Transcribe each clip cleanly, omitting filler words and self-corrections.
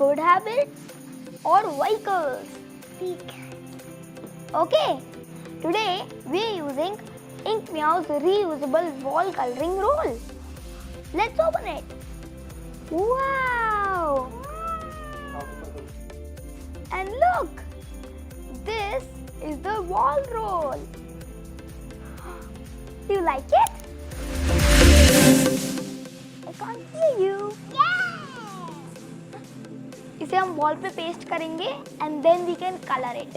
good habits or vehicles? Okay, today we are using Inkmeo's reusable wall coloring roll. Let's open it. Wow! And look, this is the wall roll. Do you like it? I can't see you. इसे हम wall पे paste करेंगे and then we can color it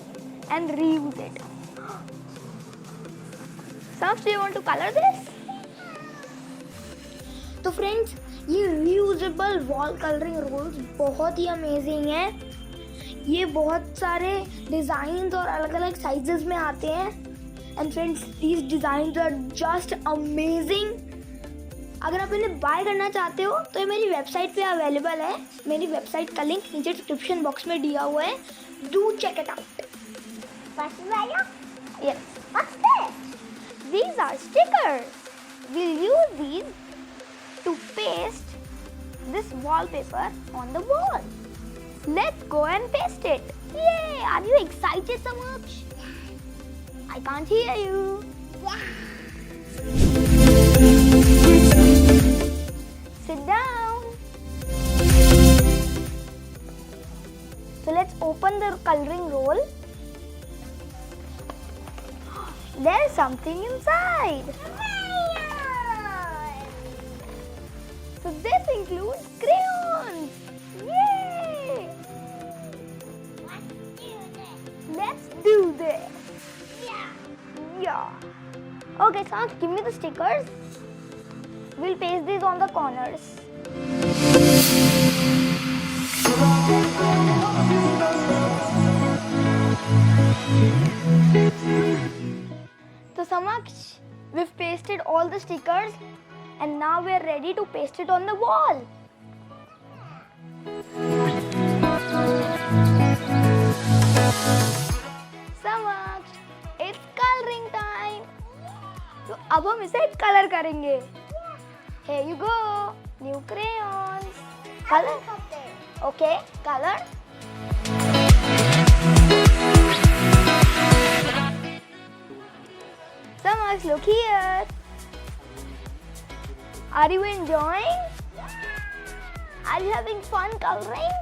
and reuse it. Sams, do you want to color this? तो friends, ये reusable wall coloring rolls बहुत ही amazing है. ये बहुत सारे डिजाइन और अलग अलग साइजेस में आते हैं. And friends, these designs are just amazing. अगर आप इन्हें बाय करना चाहते हो तो ये मेरी वेबसाइट पे अवेलेबल है. मेरी वेबसाइट का लिंक नीचे डिस्क्रिप्शन बॉक्स में दिया हुआ है. Do check it out. Yes. What's this? These are stickers. We'll use these to paste this wallpaper on the wall. Let's go and paste it. Yay! Are you excited so much? I can't hear you. Sit down. So let's open the coloring roll. There's something inside. So this includes crayons. Yay! Let's do this. Yeah. Okay, Sams, give me the stickers. We'll paste these on the corners. So Samaksh, we've pasted all the stickers and now we're ready to paste it on the wall. Samaksh, it's coloring time. तो अब हम इसे colour करेंगे. Here you go, new crayons. Color. Okay, color. Samaksh, look here. Are you enjoying? Are you having fun coloring?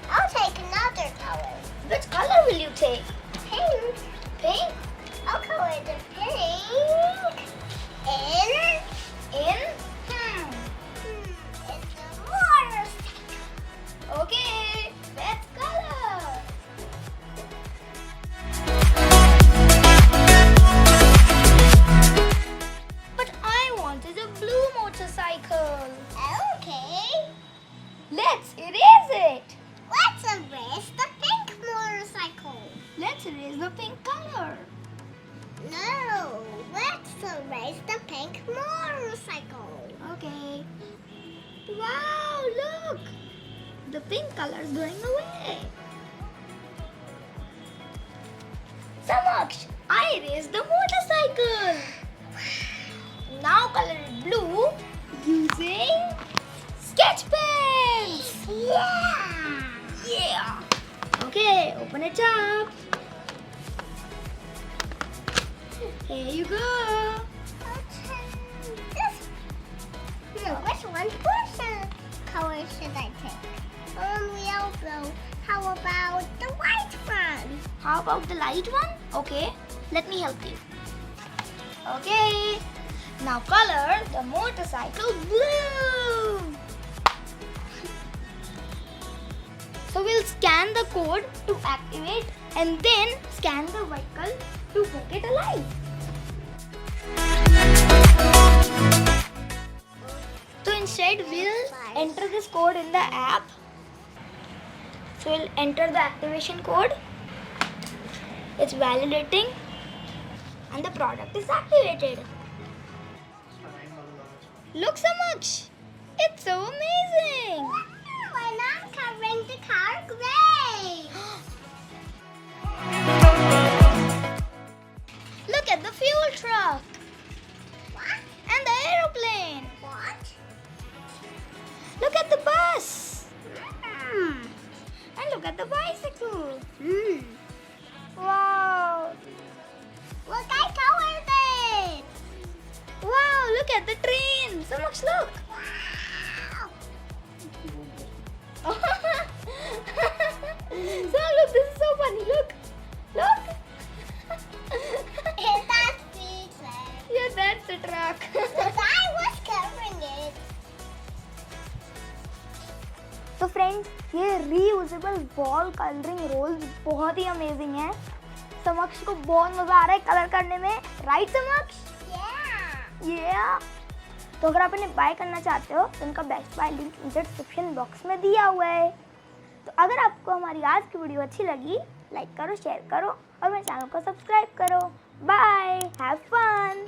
I'll take another color. Which color will you take? Pink. Pink? I'll color the pink in it's a motorcycle. Okay, let's color. But I wanted a blue motorcycle. Okay. Let's erase it. Let's erase the pink motorcycle. Let's erase the pink color. No, let's erase the pink motorcycle. Okay. Wow, look. The pink color is going away. Samaksh, I erased the motorcycle. Now color it blue using sketch pens. Yeah. Okay, open it up. Here you go. Which one color should I take? Yellow. How about the white one? How about the light one? Okay, let me help you. Okay, now color the motorcycle blue. So we'll scan the code to activate and then scan the vehicle to make it alive. So instead we'll enter this code in the app. So we'll enter the activation code. It's validating and the product is activated. Look, Samaksh, it's so amazing. And I'm covering the car gray. Look at the fuel truck. What? And the aeroplane. What? Look at And look at the bicycle. Wow. Look, I colored it. Wow, look at the train. So much look. Wow. So look, this is so funny. Look. Look. Is that speechless? Yeah, that's the truck. I was covering it. तो friends, ये reusable wall colouring roles बहुत ही amazing है। समक्ष को बहुत मजा आ रहा है कलर करने में, राइट समक्ष? Yeah. तो अगर आप इन्हें बाय करना चाहते हो तो इनका best bye link description box में दिया हुआ है। तो अगर आपको हमारी आज की वीडियो अच्छी लगी, लाइक करो, शेयर करो और मेरे चैनल को सब्सक्राइब करो। Bye, have fun.